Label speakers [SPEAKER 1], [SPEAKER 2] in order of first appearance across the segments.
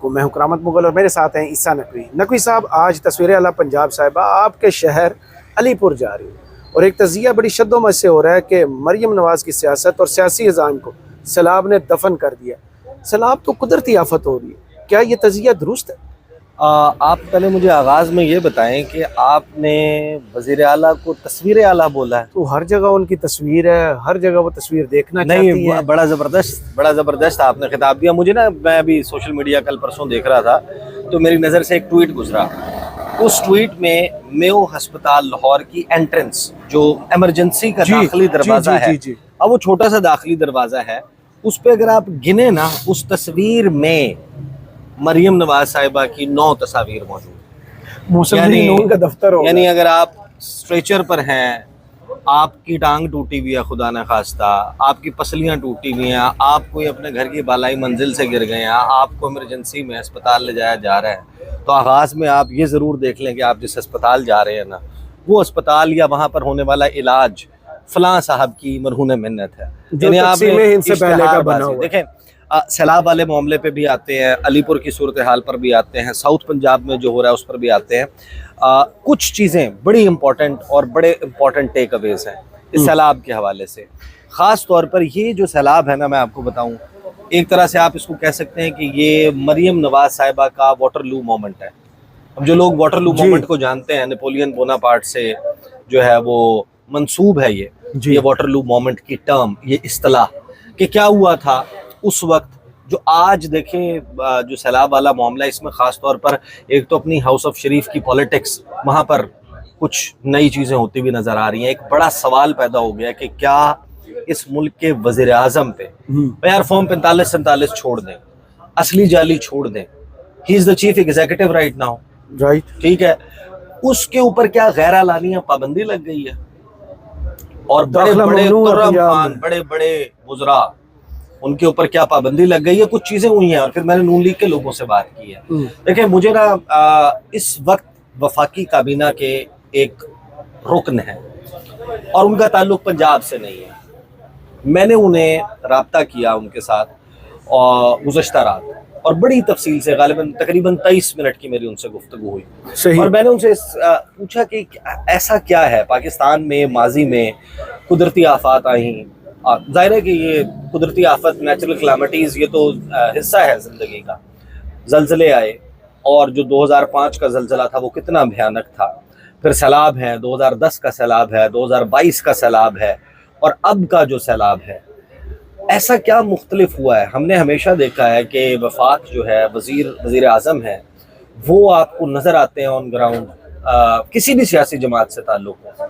[SPEAKER 1] کو میں ہوں کرامت مغل اور میرے ساتھ ہیں عیسیٰ نقوی۔ نقوی صاحب، آج تصویر اعلیٰ پنجاب صاحبہ آپ کے شہر علی پور جا رہی ہے اور ایک تجزیہ بڑی شد و مد سے ہو رہا ہے کہ مریم نواز کی سیاست اور سیاسی عزائم کو سیلاب نے دفن کر دیا۔ سیلاب تو قدرتی آفت ہو رہی ہے، کیا یہ تجزیہ درست ہے؟
[SPEAKER 2] آپ پہلے مجھے آغاز میں یہ بتائیں کہ آپ نے وزیر اعلیٰ کو تصویر اعلیٰ بولا ہے؟
[SPEAKER 1] تو ہر جگہ ان کی تصویر ہے، ہر جگہ وہ تصویر دیکھنا چاہتی
[SPEAKER 2] نہیں،
[SPEAKER 1] ہے۔
[SPEAKER 2] بڑا زبردست آپ نے خطاب دیا مجھے نا۔ میں ابھی سوشل میڈیا کل پرسوں دیکھ رہا تھا تو میری نظر سے ایک ٹویٹ گزرا۔ اس ٹویٹ میں میو ہسپتال لاہور کی انٹرنس جو ایمرجنسی کا داخلی دروازہ ہے، اب وہ چھوٹا سا داخلی دروازہ ہے، اس پہ اگر آپ گنے نا، اس تصویر میں مریم نواز صاحبہ کی 9 تصاویر موجود
[SPEAKER 1] نون کا دفتر ہوگا۔
[SPEAKER 2] یعنی اگر آپ اسٹریچر پر ہیں، آپ کی ٹانگ ٹوٹی ہوئی ہے خدا نہ خواستہ، آپ کی پسلیاں ٹوٹی ہوئی ہیں، آپ کوئی اپنے گھر کی بالائی منزل سے گر گئے ہیں، آپ کو ایمرجنسی میں اسپتال لے جایا جا رہا ہے، تو آغاز میں آپ یہ ضرور دیکھ لیں کہ آپ جس اسپتال جا رہے ہیں نا، وہ اسپتال یا وہاں پر ہونے والا علاج فلاں صاحب کی مرہون منت ہے۔ یعنی آپ دیکھیں، سیلاب والے معاملے پہ بھی آتے ہیں، علی پور کی صورتحال پر بھی آتے ہیں، ساؤتھ پنجاب میں جو ہو رہا ہے اس پر بھی آتے ہیں۔ کچھ چیزیں بڑی امپورٹنٹ اور بڑے امپورٹنٹ ٹیک اویز ہیں اس سیلاب کے حوالے سے۔ خاص طور پر یہ جو سیلاب ہے نا، میں آپ کو بتاؤں، ایک طرح سے آپ اس کو کہہ سکتے ہیں کہ یہ مریم نواز صاحبہ کا واٹر لو مومنٹ ہے۔ اب جو لوگ واٹر لو مومنٹ کو جانتے ہیں، نیپولین بوناپارٹ سے جو ہے وہ منسوب ہے یہ واٹر لو مومنٹ کی ٹرم، یہ اصطلاح، کہ کیا ہوا تھا اس وقت۔ جو آج دیکھیں جو سیلاب والا معاملہ ہے، اس میں خاص طور پر ایک تو اپنی ہاؤس آف شریف کی پولیٹکس، وہاں پر کچھ نئی چیزیں ہوتی ہوئی نظر آ رہی ہیں۔ ایک بڑا سوال پیدا ہو گیا کہ کیا اس ملک کے وزیر اعظم پہ یار فارم 45-47 چھوڑ دیں، اصلی جعلی چھوڑ دیں، ہی از دا چیف ایگزیکٹو رائٹ ناؤ، ٹھیک ہے، اس کے اوپر کیا غیر اعلانیہ پابندی لگ گئی ہے؟ اور بڑے بڑے ترم خان، بڑے بڑے وزراء، ان کے اوپر کیا پابندی لگ گئی ہے؟ کچھ چیزیں ہوئی ہیں، اور پھر میں نے نون لیگ کے لوگوں سے بات کی ہے۔ دیکھیں، مجھے نا اس وقت وفاقی کابینہ کے ایک رکن ہیں اور ان کا تعلق پنجاب سے نہیں ہے۔ میں نے انہیں رابطہ کیا ان کے ساتھ گزشتہ رات، اور بڑی تفصیل سے غالباً تقریباً 23 منٹ کی میری ان سے گفتگو ہوئی، اور میں نے ان سے پوچھا کہ ایسا کیا ہے پاکستان میں ماضی میں قدرتی آفات آئیں۔ ظاہر ہے کہ یہ قدرتی آفت، نیچرل کلیمٹیز، یہ تو حصہ ہے زندگی کا۔ زلزلے آئے، اور جو 2005 کا زلزلہ تھا وہ کتنا بھیانک تھا، پھر سیلاب ہے، 2010 کا سیلاب ہے، 2022 کا سیلاب ہے، اور اب کا جو سیلاب ہے۔ ایسا کیا مختلف ہوا ہے؟ ہم نے ہمیشہ دیکھا ہے کہ وفاق جو ہے، وزیر اعظم ہے، وہ آپ کو نظر آتے ہیں آن گراؤنڈ، کسی بھی سیاسی جماعت سے تعلق ہو،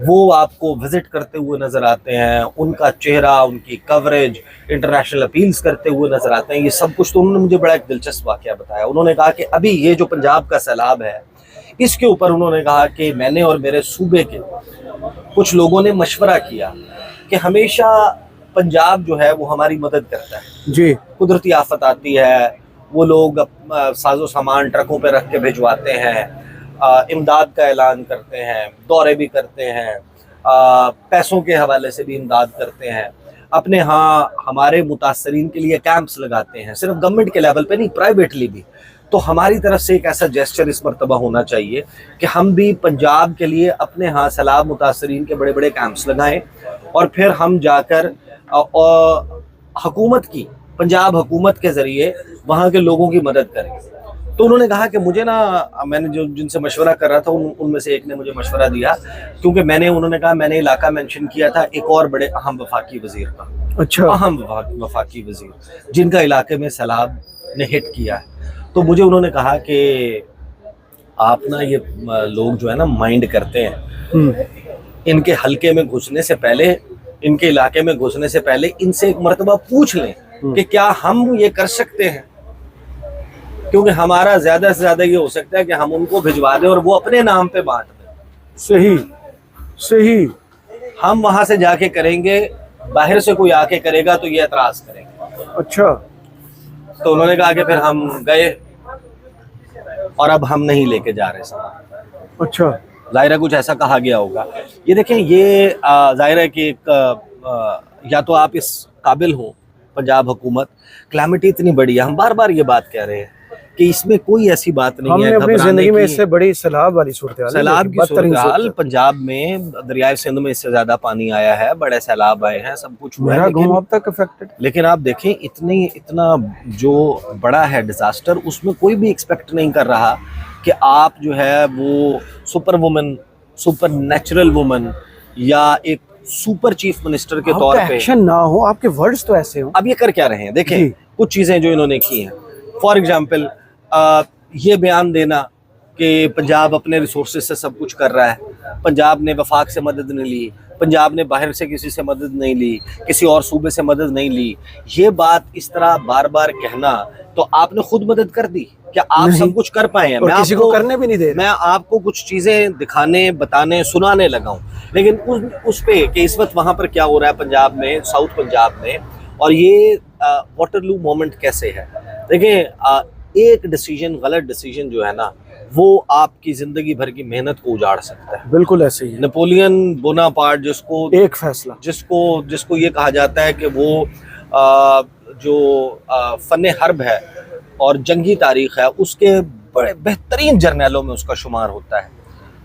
[SPEAKER 2] وہ آپ کو وزٹ کرتے ہوئے نظر آتے ہیں، ان کا چہرہ، ان کی کوریج، انٹرنیشنل اپیلز کرتے ہوئے نظر آتے ہیں۔ یہ سب کچھ تو انہوں نے مجھے بڑا ایک دلچسپ واقعہ بتایا۔ انہوں نے کہا کہ ابھی یہ جو پنجاب کا سیلاب ہے، اس کے اوپر انہوں نے کہا کہ میں نے اور میرے صوبے کے کچھ لوگوں نے مشورہ کیا کہ ہمیشہ پنجاب جو ہے وہ ہماری مدد کرتا ہے۔ قدرتی آفت آتی ہے، وہ لوگ ساز و سامان ٹرکوں پہ رکھ کے بھجواتے ہیں، امداد کا اعلان کرتے ہیں، دورے بھی کرتے ہیں، پیسوں کے حوالے سے بھی امداد کرتے ہیں، اپنے ہاں ہمارے متاثرین کے لیے کیمپس لگاتے ہیں، صرف گورنمنٹ کے لیول پہ نہیں، پرائیویٹلی بھی۔ تو ہماری طرف سے ایک ایسا جیسچر اس مرتبہ ہونا چاہیے کہ ہم بھی پنجاب کے لیے اپنے ہاں سیلاب متاثرین کے بڑے بڑے کیمپس لگائیں، اور پھر ہم جا کر حکومت کی، پنجاب حکومت کے ذریعے وہاں کے لوگوں کی مدد کریں۔ تو انہوں نے کہا کہ مجھے نا، میں نے جن سے مشورہ کر رہا تھا ان میں سے ایک نے مجھے مشورہ دیا، کیونکہ انہوں نے کہا میں نے علاقہ مینشن کیا تھا ایک اور بڑے اہم وفاقی وزیر کا، اہم وفاقی وزیر جن کا علاقے میں سیلاب نے ہٹ کیا ہے۔ تو مجھے انہوں نے کہا کہ آپ نا یہ لوگ جو ہے نا مائنڈ کرتے ہیں، ان کے حلقے میں گھسنے سے پہلے، ان کے علاقے میں گھسنے سے پہلے ان سے ایک مرتبہ پوچھ لیں کہ کیا ہم یہ کر سکتے ہیں، کیونکہ ہمارا زیادہ سے زیادہ یہ ہو سکتا ہے کہ ہم ان کو بھجوا دیں اور وہ اپنے نام پہ بانٹ دیں۔ صحیح۔ ہم وہاں سے جا کے کریں گے، باہر سے کوئی آ کے کرے گا تو یہ اعتراض کریں گے۔
[SPEAKER 1] اچھا۔
[SPEAKER 2] تو انہوں نے کہا کہ پھر ہم گئے، اور اب ہم نہیں لے کے جا رہے سامان۔
[SPEAKER 1] اچھا۔
[SPEAKER 2] ظاہر ہے کچھ ایسا کہا گیا ہوگا۔ یہ دیکھیں، یہ ظاہر ہے کہ ایک یا تو آپ اس قابل ہوں، پنجاب حکومت، کلیمٹی اتنی بڑی ہے، ہم بار بار یہ بات کہہ رہے ہیں کہ اس میں کوئی ایسی بات نہیں
[SPEAKER 1] ہم
[SPEAKER 2] ہے
[SPEAKER 1] نے اپنی
[SPEAKER 2] گھبرانے
[SPEAKER 1] زندگی میں
[SPEAKER 2] کی۔
[SPEAKER 1] اس سے بڑی سیلاب والی صورتحال،
[SPEAKER 2] سیلاب کی صورتحال پنجاب میں دریائے سندھ میں اس سے زیادہ پانی آیا ہے، بڑے سیلاب آئے ہیں، سب کچھ ہوا ہے،
[SPEAKER 1] میرا
[SPEAKER 2] لیکن
[SPEAKER 1] گاؤں اب تک افیکٹڈ۔
[SPEAKER 2] لیکن آپ دیکھیں اتنا جو بڑا ہے ڈیزاسٹر، اس میں کوئی بھی ایکسپیکٹ نہیں کر رہا کہ آپ جو ہے وہ super woman, supernatural woman یا ایک سپر چیف منسٹر کے طور پہ
[SPEAKER 1] ایکشن نہ ہو، آپ کے ورڈز تو ایسے ہوں۔
[SPEAKER 2] اب یہ کر کیا رہے ہیں؟ دیکھیں
[SPEAKER 1] جی۔
[SPEAKER 2] کچھ چیزیں جو انہوں نے کی ہیں، فار ایگزامپل یہ بیان دینا کہ پنجاب اپنے ریسورسز سے سب کچھ کر رہا ہے، پنجاب نے وفاق سے مدد نہیں لی، پنجاب نے باہر سے کسی سے مدد نہیں لی، کسی اور صوبے سے مدد نہیں لی، یہ بات اس طرح بار بار کہنا، تو آپ نے خود مدد کر دی کیا آپ
[SPEAKER 1] نہیں،
[SPEAKER 2] سب کچھ کر پائے ہیں؟
[SPEAKER 1] اور کسی کو کرنے بھی نہیں دے رہے۔
[SPEAKER 2] میں آپ کو کچھ چیزیں دکھانے، بتانے، سنانے لگا ہوں، لیکن اس پہ کہ اس وقت وہاں پر کیا ہو رہا ہے پنجاب میں، ساؤتھ پنجاب میں، اور یہ واٹرلو مومنٹ کیسے ہے۔ دیکھیں ایک ڈیسیجن، غلط ڈیسیجن جو ہے نا، وہ آپ کی زندگی بھر کی محنت کو اجاڑ سکتا ہے۔
[SPEAKER 1] بالکل ایسے ہی ہے۔
[SPEAKER 2] نپولین بوناپارٹ، جس
[SPEAKER 1] ایک فیصلہ،
[SPEAKER 2] جس کو یہ کہا جاتا ہے کہ وہ جو فن حرب ہے اور جنگی تاریخ ہے، اس کے بڑے بہترین جرنیلوں میں اس کا شمار ہوتا ہے۔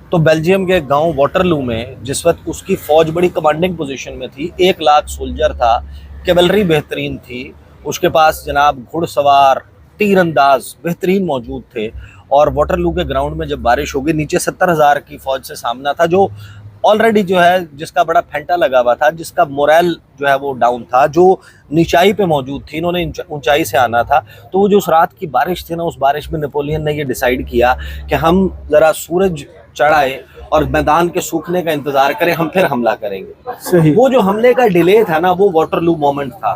[SPEAKER 2] تو بیلجیم کے گاؤں واٹرلو میں جس وقت اس کی فوج بڑی کمانڈنگ پوزیشن میں تھی، 1,00,000 سولجر تھا، کیولری بہترین تھی، اس کے پاس جناب گھڑ سوار، تیر انداز بہترین موجود تھے، اور واٹرلو کے گراؤنڈ میں جب بارش ہوگی، نیچے 70,000 کی فوج سے سامنا تھا، جو آلریڈی جو ہے جس کا بڑا پھینٹا لگا ہوا تھا، جس کا موریل جو ہے وہ ڈاؤن تھا، جو نیچائی پہ موجود تھی، انہوں نے اونچائی سے آنا تھا۔ تو وہ جو اس رات کی بارش تھی نا، اس بارش میں نیپولین نے یہ ڈیسائیڈ کیا کہ ہم ذرا سورج چڑھائے اور میدان کے سوکھنے کا انتظار کریں، ہم پھر حملہ کریں گے۔
[SPEAKER 1] صحیح۔
[SPEAKER 2] وہ جو حملے کا ڈیلے تھا نا، وہ واٹرلو مومنٹ تھا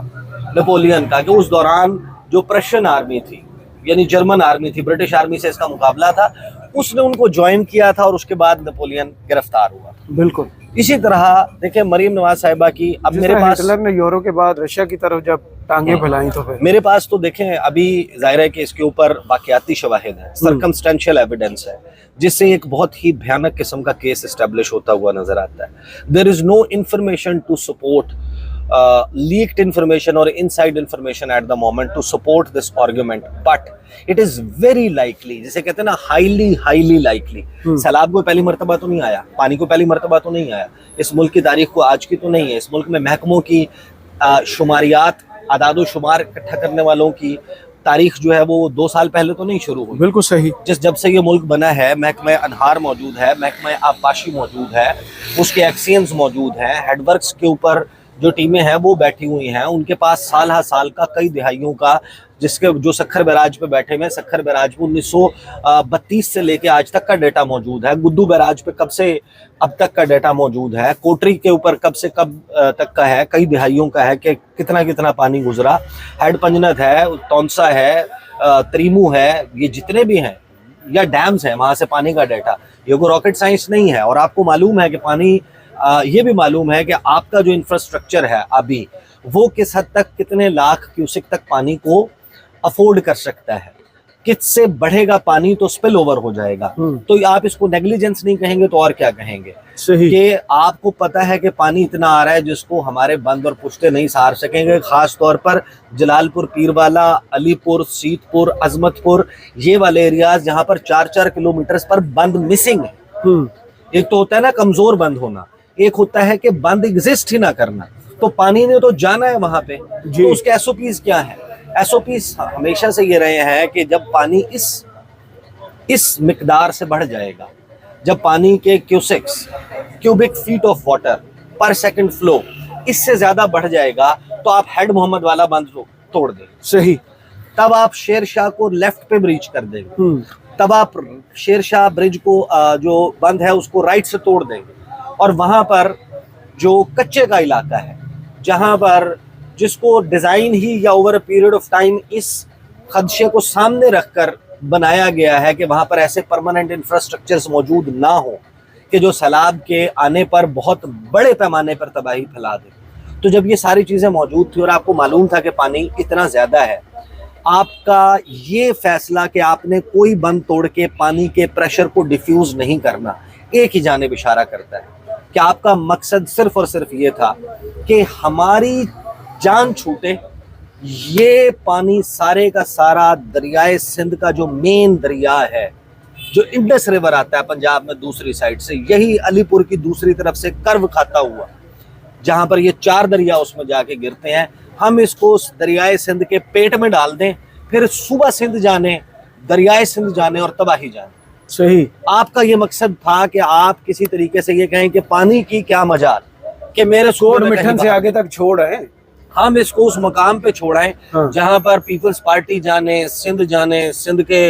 [SPEAKER 2] نیپولین کا، کہ اس دوران جو پرشین آرمی تھی، یعنی جرمن آرمی تھی، برٹش آرمی سے اس کا مقابلہ تھا، اس نے ان کو جوائن کیا تھا، اور اس کے بعد نیپولین گرفتار ہوا۔
[SPEAKER 1] بالکل
[SPEAKER 2] اسی طرح دیکھیں مریم نواز صاحبہ کی، اب میرے پاس
[SPEAKER 1] ہٹلر نے یورو کے بعد رشیا کی طرف جب ٹانگیں پھیلائیں تو پھر
[SPEAKER 2] میرے پاس تو دیکھیں ابھی ظاہر ہے کہ اس کے اوپر واقعاتی شواہد ہیں، سرکمسٹینشیل ایویڈنس ہے، جس سے ایک بہت ہی بھیانک قسم کا کیس اسٹیبلش ہوتا ہوا نظر آتا ہے۔ There is no information to support leaked information or inside information at the moment to support this argument, but it is very likely، جسے کہتے ہیں نا highly likely، سیلاب کو پہلی مرتبہ تو نہیں آیا، پانی کو پہلی مرتبہ تو نہیں آیا، اس ملک کی تاریخ کو آج کی تو نہیں ہے، اس ملک میں محکموں کی شماریات، اعداد و شمار اکٹھا کرنے والوں کی تاریخ جو ہے وہ 2 سال پہلے تو نہیں شروع ہوئی۔
[SPEAKER 1] بالکل صحیح۔
[SPEAKER 2] جب سے یہ ملک بنا ہے، محکمہ انہار موجود ہے، محکمہ آبپاشی موجود ہے، اس کے ایکسینز موجود ہیں، ہیڈ ورکس کے اوپر جو ٹیمیں ہیں وہ بیٹھی ہوئی ہیں، ان کے پاس سال ہا سال کا، کئی دہائیوں کا، جس کے جو سکھر بیراج پہ بیٹھے ہوئے ہیں، سکھر بیراج پہ 1932 سے لے کے آج تک کا ڈیٹا موجود ہے، گڈو بیراج پہ کب سے اب تک کا ڈیٹا موجود ہے، کوٹری کے اوپر کب سے کب تک کا ہے، کئی دہائیوں کا ہے کہ کتنا پانی گزرا، ہیڈ پنجنت ہے، تونسا ہے، تریمو ہے، یہ جتنے بھی ہیں یا ڈیمز ہیں، وہاں سے پانی کا ڈیٹا، یہ کوئی راکٹ سائنس نہیں ہے۔ اور آپ کو معلوم ہے کہ پانی، یہ بھی معلوم ہے کہ آپ کا جو انفراسٹرکچر ہے ابھی، وہ کس حد تک، کتنے لاکھ کیوسک تک پانی کو افورڈ کر سکتا ہے، کس سے بڑھے گا پانی تو سپل اوور ہو جائے گا۔ تو آپ اس کو نیگلیجنس نہیں کہیں گے تو اور کیا کہیں گے؟
[SPEAKER 1] صحیح
[SPEAKER 2] کہ آپ کو پتا ہے کہ پانی اتنا آ رہا ہے جس کو ہمارے بند اور پشتے نہیں سہار سکیں گے، خاص طور پر جلال پور، پیروالا، علی پور، سیت پور، عظمت پور، یہ والے ایریاز جہاں پر 4 کلومیٹرز پر بند مسنگ ہے۔ ایک تو ہوتا ہے نا کمزور بند ہونا، ایک ہوتا ہے کہ بند ایگزسٹ ہی نہ کرنا، تو پانی نے تو جانا ہے وہاں پہ، تو اس کے ایس او پیز کیا ہیں؟ ایس او پیز ہمیشہ سے یہ رہے ہیں کہ جب پانی اس مقدار سے بڑھ جائے گا، جب پانی کے cubic feet of water per second flow اس سے زیادہ بڑھ جائے گا، تو آپ ہیڈ محمد والا بند توڑ دیں گے،
[SPEAKER 1] صحیح،
[SPEAKER 2] تب آپ شیر شاہ کو لیفٹ پہ بریچ کر دیں گے، تب آپ شیر شاہ برج کو جو بند ہے اس کو رائٹ سے توڑ دیں گے، اور وہاں پر جو کچے کا علاقہ ہے، جہاں پر جس کو ڈیزائن ہی یا over a period of time اس خدشے کو سامنے رکھ کر بنایا گیا ہے کہ وہاں پر ایسے پرماننٹ انفراسٹرکچرز موجود نہ ہوں کہ جو سیلاب کے آنے پر بہت بڑے پیمانے پر تباہی پھیلا دے۔ تو جب یہ ساری چیزیں موجود تھیں اور آپ کو معلوم تھا کہ پانی اتنا زیادہ ہے، آپ کا یہ فیصلہ کہ آپ نے کوئی بند توڑ کے پانی کے پریشر کو ڈیفیوز نہیں کرنا، ایک ہی جانب اشارہ کرتا ہے کہ آپ کا مقصد صرف اور صرف یہ تھا کہ ہماری جان چھوٹے یہ پانی سارے کا سارا دریائے سندھ کا جو مین دریا ہے، جو انڈس ریور آتا ہے پنجاب میں دوسری سائڈ سے، یہی علی پور کی دوسری طرف سے کرو کھاتا ہوا، جہاں پر یہ 4 دریا اس میں جا کے گرتے ہیں، ہم اس کو اس دریائے سندھ کے پیٹ میں ڈال دیں، پھر صوبہ سندھ جانے، دریائے سندھ جانے اور تباہی جانے۔
[SPEAKER 1] صحیح،
[SPEAKER 2] آپ کا یہ مقصد تھا کہ آپ کسی طریقے سے یہ کہیں کہ پانی کی کیا مجال، کہ میرے
[SPEAKER 1] کوٹ
[SPEAKER 2] صوبے میں
[SPEAKER 1] مٹھن سے
[SPEAKER 2] کہیں
[SPEAKER 1] آگے تک چھوڑ رہے ہیں۔
[SPEAKER 2] ہم اس کو اس مقام پہ چھوڑائیں
[SPEAKER 1] ہاں۔
[SPEAKER 2] جہاں پر پیپلز پارٹی جانے، سندھ کے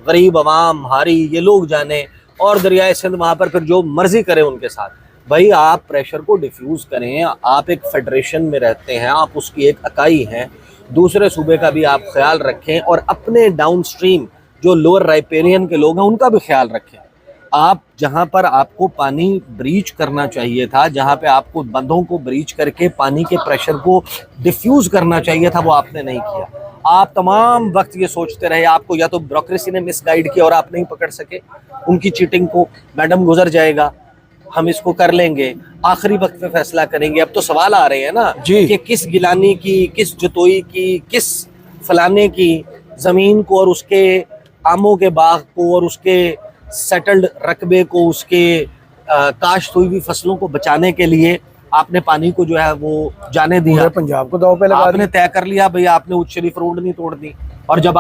[SPEAKER 2] غریب عوام، ہاری یہ لوگ جانے، اور دریائے سندھ وہاں پر پھر جو مرضی کرے ان کے ساتھ۔ بھائی آپ پریشر کو ڈیفیوز کریں، آپ ایک فیڈریشن میں رہتے ہیں، آپ اس کی ایک اکائی ہیں، دوسرے صوبے کا بھی آپ خیال رکھیں، اور اپنے ڈاؤن سٹریم جو لوور رائپیرین کے لوگ ہیں ان کا بھی خیال رکھیں۔ آپ جہاں پر آپ کو پانی بریچ کرنا چاہیے تھا، جہاں پہ آپ کو بندوں کو بریچ کر کے پانی کے پریشر کو ڈیفیوز کرنا چاہیے تھا، وہ آپ نے نہیں کیا۔ آپ تمام وقت یہ سوچتے رہے، آپ کو یا تو بیوروکریسی نے مس گائیڈ کیا اور آپ نہیں پکڑ سکے ان کی چیٹنگ کو، میڈم گزر جائے گا، ہم اس کو کر لیں گے، آخری وقت پہ فیصلہ کریں گے۔ اب تو سوال آ رہے ہیں نا
[SPEAKER 1] جی
[SPEAKER 2] کہ کس گیلانی کی، کس جتوئی کی، کس فلانے کی زمین کو اور اس کے آموں کے باغ کو اور اس کے سیٹلڈ رقبے کو، اس کے کاشت ہوئی ہوئی فصلوں کو بچانے کے لیے آپ نے پانی کو جو ہے وہ جانے دیا،
[SPEAKER 1] پورے پنجاب کو داؤ پہ لگا
[SPEAKER 2] آپ نے
[SPEAKER 1] دیا۔
[SPEAKER 2] طے کر لیا بھئی آپ نے اونچ شریف روڈ نہیں توڑ دی، اور جب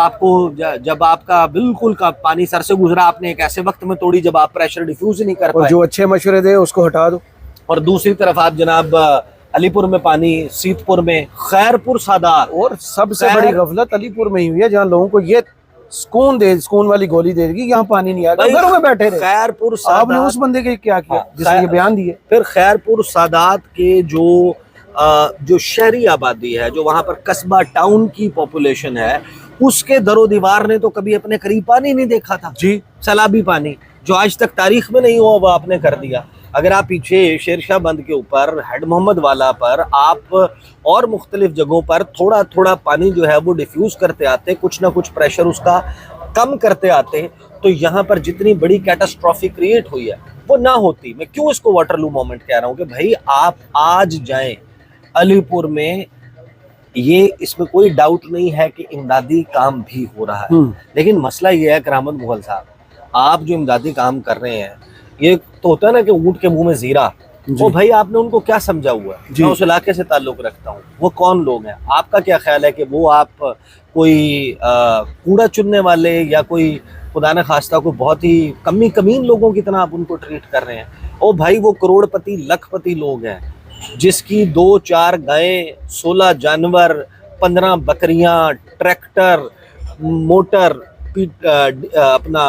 [SPEAKER 2] آپ کا بالکل کا پانی سر سے گزرا، آپ نے ایک ایسے وقت میں توڑی جب آپ پریشر ڈیفیوز نہیں کر
[SPEAKER 1] اور
[SPEAKER 2] پائے،
[SPEAKER 1] جو اچھے مشورے دے اس کو ہٹا دو۔
[SPEAKER 2] اور دوسری طرف آپ جناب علی پور میں پانی، سیت پور میں، خیر پور سادات،
[SPEAKER 1] اور سب سے بڑی غفلت علی پور میں ہی ہوئی ہے، جہاں لوگوں کو یہ سکون والی گولی دے دی، یہاں پانی نہیں آئے گا، گھروں میں بیٹھے رہے۔
[SPEAKER 2] خیر پور
[SPEAKER 1] آپ نے
[SPEAKER 2] سادات،
[SPEAKER 1] اس بندے کے کیا کیا جس نے یہ بیان دیے؟
[SPEAKER 2] پھر خیر پور سادات کے جو شہری آبادی ہے، جو وہاں پر قصبہ ٹاؤن کی پاپولیشن ہے، اس کے در و دیوار نے تو کبھی اپنے قریب پانی نہیں دیکھا تھا،
[SPEAKER 1] جی،
[SPEAKER 2] سیلابی پانی جو آج تک تاریخ میں نہیں ہوا وہ آپ نے کر دیا۔ اگر آپ پیچھے شیر شاہ بند کے اوپر، ہیڈ محمد والا پر، آپ اور مختلف جگہوں پر تھوڑا تھوڑا پانی جو ہے وہ ڈیفیوز کرتے آتے، کچھ نہ کچھ پریشر اس کا کم کرتے آتے، تو یہاں پر جتنی بڑی کیٹاسٹرافی کریٹ ہوئی ہے وہ نہ ہوتی۔ میں کیوں اس کو واٹر لو مومنٹ کہہ رہا ہوں کہ بھائی آپ آج جائیں علی پور میں، یہ اس میں کوئی ڈاؤٹ نہیں ہے کہ امدادی کام بھی ہو رہا ہے، لیکن مسئلہ یہ ہے کرامت مغل صاحب، آپ جو امدادی کام کر رہے ہیں، یہ تو ہوتا ہے نا کہ اونٹ کے منہ میں زیرہ، وہ بھائی آپ نے ان کو کیا سمجھا ہوا ہے؟ میں اس علاقے سے تعلق رکھتا ہوں، وہ کون لوگ ہیں؟ آپ کا کیا خیال ہے کہ وہ آپ کوئی کوڑا چننے والے یا کوئی خدا نخواستہ کو بہت ہی کمین لوگوں کی طرح آپ ان کو ٹریٹ کر رہے ہیں؟ او بھائی وہ کروڑ پتی لکھ پتی لوگ ہیں، جس کی 2-4 گائیں، 16 جانور، 15 بکریاں، ٹریکٹر، موٹر، اپنا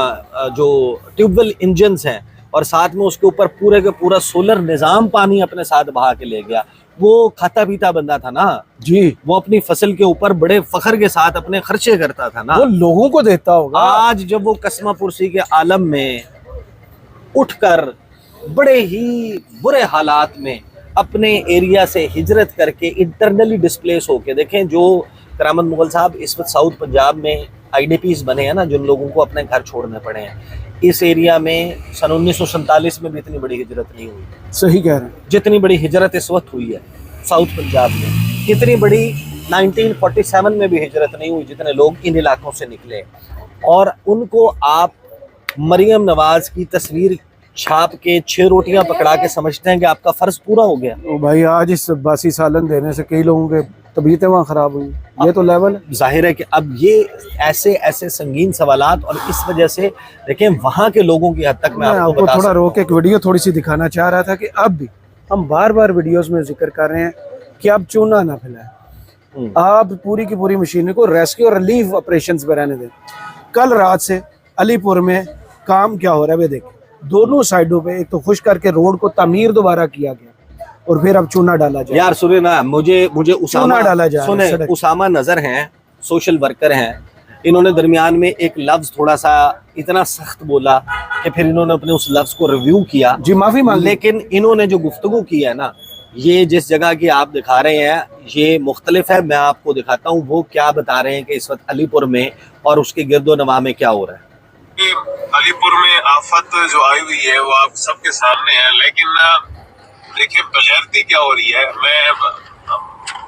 [SPEAKER 2] جو ٹیوب ویل انجنز ہیں، اور ساتھ میں اس کے اوپر پورے کے پورا سولر نظام پانی اپنے ساتھ بہا کے لے گیا، وہ کھاتا پیتا بندہ تھا نا
[SPEAKER 1] جی،
[SPEAKER 2] وہ اپنی فصل کے اوپر بڑے فخر کے ساتھ اپنے خرچے کرتا تھا نا،
[SPEAKER 1] وہ لوگوں کو دیتا ہوگا۔
[SPEAKER 2] آج جب وہ قسمہ پرسی کے عالم میں اٹھ کر بڑے ہی برے حالات میں اپنے ایریا سے ہجرت کر کے انٹرنلی ڈسپلیس ہو کے، دیکھیں جو کرامت مغل صاحب اس وقت ساؤتھ پنجاب میں آئی ڈی پیز بنے ہیں نا، جن لوگوں کو اپنے گھر چھوڑنے پڑے ہیں، اس ایریا میں سن 1947 میں بھی اتنی بڑی ہجرت نہیں ہوئی،
[SPEAKER 1] صحیح کہہ رہے ہیں۔
[SPEAKER 2] جتنی بڑی ہجرت اس وقت ہوئی ہے ساؤتھ پنجاب میں، اتنی بڑی 1947 میں بھی ہجرت نہیں ہوئی جتنے لوگ ان علاقوں سے نکلے، اور ان کو آپ مریم نواز کی تصویر چھاپ کے 6 روٹیاں پکڑا کے سمجھتے ہیں کہ آپ کا فرض پورا ہو گیا۔
[SPEAKER 1] او بھائی آج اس باسی سالن دینے سے کئی لوگوں کے طبیعتیں وہاں خراب ہوئی، یہ تو لیول ہے۔
[SPEAKER 2] ظاہر ہے کہ اب یہ ایسے سنگین سوالات، اور اس وجہ سے دیکھیں وہاں کے لوگوں کی حد تک میں آپ کو بتا
[SPEAKER 1] تھوڑا
[SPEAKER 2] سکتا
[SPEAKER 1] روک کے ایک ویڈیو تھوڑی سی دکھانا چاہ رہا تھا کہ اب بھی ہم بار بار ویڈیوز میں ذکر کر رہے ہیں کہ اب چونا نہ پھیلائیں، آپ پوری کی پوری مشینری کو ریسکیو اور ریلیف آپریشنز پہ رہنے دیں۔ کل رات سے علی پور میں کام کیا ہو رہا ہے دیکھیں، دونوں سائڈوں پہ ایک تو خشک کر کے روڈ کو تعمیر دوبارہ کیا گیا، اور پھر اب چونا ڈالا جائے۔
[SPEAKER 2] یار سنیں نا، مجھے
[SPEAKER 1] چونا ڈالا جا رہا ہے
[SPEAKER 2] سنیں،
[SPEAKER 1] سڑک۔
[SPEAKER 2] اسامہ نظر ہیں، سوشل ورکر ہیں، انہوں نے درمیان میں ایک لفظ تھوڑا سا اتنا سخت بولا کہ پھر انہوں نے اپنے اس لفظ کو ریویو کیا،
[SPEAKER 1] جی معافی مانگ لی۔
[SPEAKER 2] لیکن انہوں نے جو گفتگو کی ہے نا، یہ جس جگہ کی آپ دکھا رہے ہیں یہ مختلف ہے، میں آپ کو دکھاتا ہوں وہ کیا بتا رہے ہیں کہ اس وقت علی پور میں اور اس کے گرد و نواح میں کیا ہو رہا ہے۔
[SPEAKER 3] علی پور میں آفت جو آئی ہوئی ہے وہ آپ سب کے سامنے ہے، لیکن دیکھیں بغیرتی کیا ہو رہی ہے۔ میں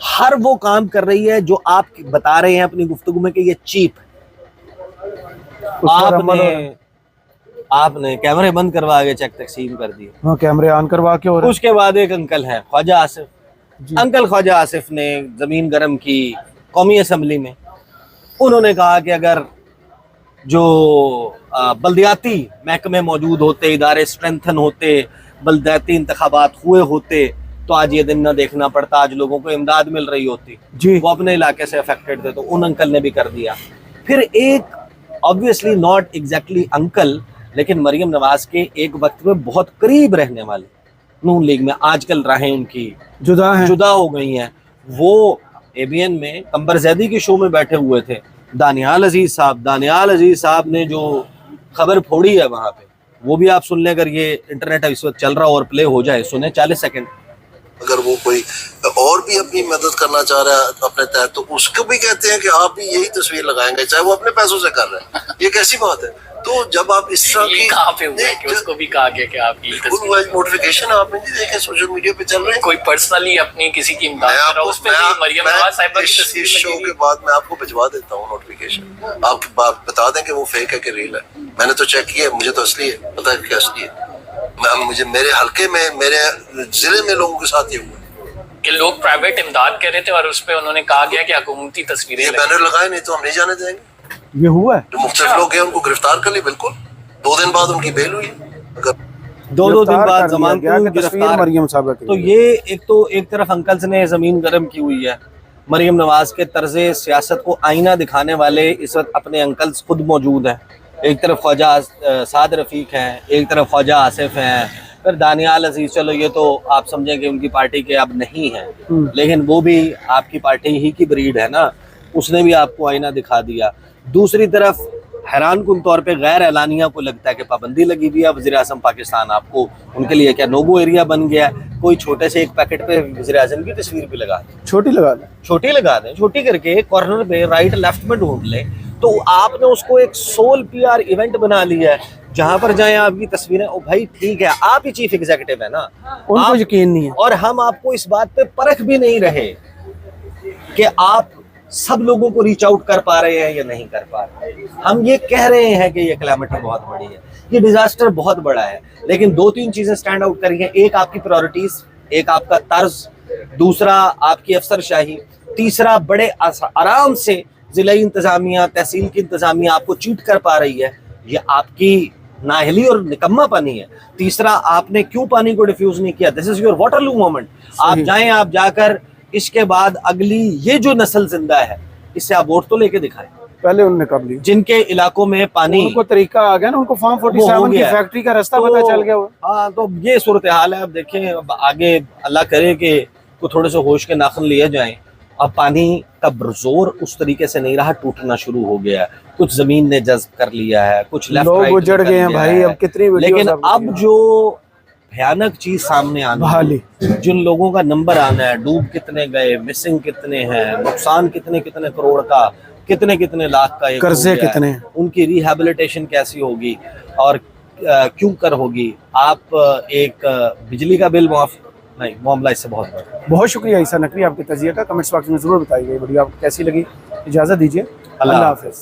[SPEAKER 2] ہر وہ کام کر رہی ہے جو آپ بتا رہے ہیں اپنی گفتگو میں کہ یہ چیپ ہے. آپ نے کیمرے بند کروا کے چیک تقسیم کر دیے.
[SPEAKER 1] ہاں کیمرے آن کروا کے. اور
[SPEAKER 2] اس کے بعد ایک انکل ہے خواجہ آصف. انکل خواجہ آصف نے زمین گرم کی قومی اسمبلی میں. انہوں نے کہا کہ اگر جو بلدیاتی محکمے موجود ہوتے, ادارے اسٹرینتھن ہوتے, بلدیاتی انتخابات ہوئے ہوتے تو آج یہ دن نہ دیکھنا پڑتا, آج لوگوں کو امداد مل رہی ہوتی.
[SPEAKER 1] جی
[SPEAKER 2] وہ اپنے علاقے سے افیکٹڈ تھے تو ان انکل نے بھی کر دیا. پھر ایک obviously not exactly انکل لیکن مریم نواز کے ایک وقت میں بہت قریب رہنے والے نون لیگ میں, آج کل راہیں ان کی جدا ہو گئی ہیں. وہ اے بی این میں قمبر زیدی کے شو میں بیٹھے ہوئے تھے. دانیال عزیز صاحب نے جو خبر پھوڑی ہے وہاں پہ, وہ بھی آپ سن لیں اگر یہ انٹرنیٹ اس وقت چل رہا اور پلے ہو جائے, سنیں 40 سیکنڈ.
[SPEAKER 4] اگر وہ کوئی اور بھی اپنی مدد کرنا چاہ رہا ہے اپنے تحت تو اس کو بھی کہتے ہیں کہ آپ بھی یہی تصویر لگائیں گے, چاہے وہ اپنے پیسوں سے کر رہے ہیں. یہ کیسی بات ہے؟ تو جب آپ اس طرح کی
[SPEAKER 5] کہاں پہ ہوا ہے کہ اس کو بھی کہا گیا کہ آپ کی
[SPEAKER 4] نوٹیفیکیشن آپ نے نہیں دیکھے سوشل میڈیا پہ چل رہے ہیں,
[SPEAKER 5] کوئی پرسنلی اپنی کسی کی امداد کر رہا, اس پہ بھی مریم نواز صاحبہ کی تصویر
[SPEAKER 4] اس شو کے بعد میں آپ کو بھجوا دیتا ہوں نوٹیفیکیشن. آپ بتا دیں کہ وہ فیک ہے کہ ریل ہے. میں نے تو چیک کیا, مجھے تو اصلی ہے, پتہ ہے کیا اصلی ہے. مجھے میرے حلقے میں, میرے ضلع میں لوگوں کے ساتھ یہ ہوا
[SPEAKER 5] کہ لوگ پرائیویٹ امداد کر رہے تھے اور اس پہ انہوں نے کہا گیا کہ حکومتی تصویریں
[SPEAKER 4] یہ بینر لگائے, نہیں تو ہم نہیں جانے دیں گے.
[SPEAKER 1] یہ ہوا ہے.
[SPEAKER 4] جو مختلف لوگ ہیں ان کو گرفتار کر لی, بالکل 2 دن بعد ان کی بیل ہوئی.
[SPEAKER 2] دو دن بعد ضمانت
[SPEAKER 1] تصویر مریم صاحبہ کی.
[SPEAKER 2] تو یہ ایک طرف انکلز نے زمین گرم کی ہوئی ہے. مریم نواز کے طرز سیاست کو آئینہ دکھانے والے اس وقت اپنے انکلز خود موجود ہیں. ایک طرف خواجہ سعد رفیق ہیں, ایک طرف خواجہ آصف ہیں, پھر دانیال عزیز, چلو یہ تو آپ سمجھیں کہ ان کی پارٹی کے اب نہیں ہیں, لیکن وہ بھی آپ کی پارٹی ہی کی بریڈ ہے نا, اس نے بھی آپ کو آئینہ دکھا دیا. دوسری طرف حیران کن طور پہ غیر اعلانیہ کو لگتا ہے کہ پابندی لگی ہوئی ہے وزیر اعظم پاکستان, آپ کو ان کے لیے کیا نوگو ایریا بن گیا ہے. کوئی چھوٹے سے ایک پیکٹ پہ وزیر اعظم کی تصویر بھی لگا دیں, چھوٹی لگا دیں, چھوٹی کر کے کارنر پہ رائٹ لیفٹ میں ڈھونڈ لیں, تو آپ نے اس کو ایک سول پی آر ایونٹ بنا لیا ہے. جہاں پر جائیں آپ کی تصویریں, او بھائی ٹھیک ہے آپ ہی چیف ایگزیکٹو ہے نا,
[SPEAKER 1] ان کو یقین نہیں ہے,
[SPEAKER 2] اور ہم آپ کو اس بات پہ پرکھ بھی نہیں رہے کہ آپ سب لوگوں کو ریچ آؤٹ کر پا رہے ہیں یا نہیں کر پا رہے. ہم یہ کہہ رہے ہیں کہ یہ کلیمٹی بہت بڑی ہے, یہ ڈیزاسٹر بہت بڑا ہے, لیکن 2-3 چیزیں سٹینڈ آؤٹ کری ہیں. ایک آپ کی پرائورٹیز, ایک آپ کا طرز, دوسرا آپ کی افسر شاہی, تیسرا بڑے آرام سے ضلعی انتظامیہ, تحصیل کی انتظامیہ آپ کو چیٹ کر پا رہی ہے. یہ آپ کی نااہلی اور نکما پانی ہے. تیسرا آپ نے کیوں پانی کو ڈیفیوز نہیں کیا, this is your Waterloo moment. آپ جائیں, آپ جا کر اس کے بعد اگلی یہ جو نسل زندہ ہے اس سے آپ ووٹ تو لے کے دکھائیں.
[SPEAKER 1] پہلے انہوں نے کب لی,
[SPEAKER 2] جن کے علاقوں میں پانی,
[SPEAKER 1] ان کو طریقہ آ گیا نا, ان کو فارم 47 کی فیکٹری کا راستہ پتہ چل گیا.
[SPEAKER 2] ہاں تو یہ صورتحال ہے. اب دیکھیں اب آگے اللہ کرے کہ کوئی تھوڑے سے ہوش کے ناخن لیے جائیں. اب پانی کا زور اس طریقے سے نہیں رہا, ٹوٹنا شروع ہو گیا ہے. کچھ زمین نے جذب کر لیا ہے, کچھ لیفٹ
[SPEAKER 1] لوگ اجڑ گئے ہیں بھائی. اب کتنی
[SPEAKER 2] لیکن اب جو بھیانک چیز سامنے آنا, جن لوگوں کا نمبر آنا ہے, ڈوب کتنے گئے, مسنگ کتنے ہیں, نقصان کتنے کروڑ کا, کتنے لاکھ کا,
[SPEAKER 1] قرضے کتنے,
[SPEAKER 2] ان کی ریہیبلیٹیشن کیسی ہوگی اور کیوں کر ہوگی. آپ ایک بجلی کا بل معاف نہیں, معاملہ اس سے بہت بڑا.
[SPEAKER 1] بہت شکریہ عیسیٰ نقوی آپ کے تجزیے کا. کمنٹس باکس میں ضرور بتائیے گئی ویڈیو آپ کو کیسی لگی. اجازت دیجیے, اللہ حافظ.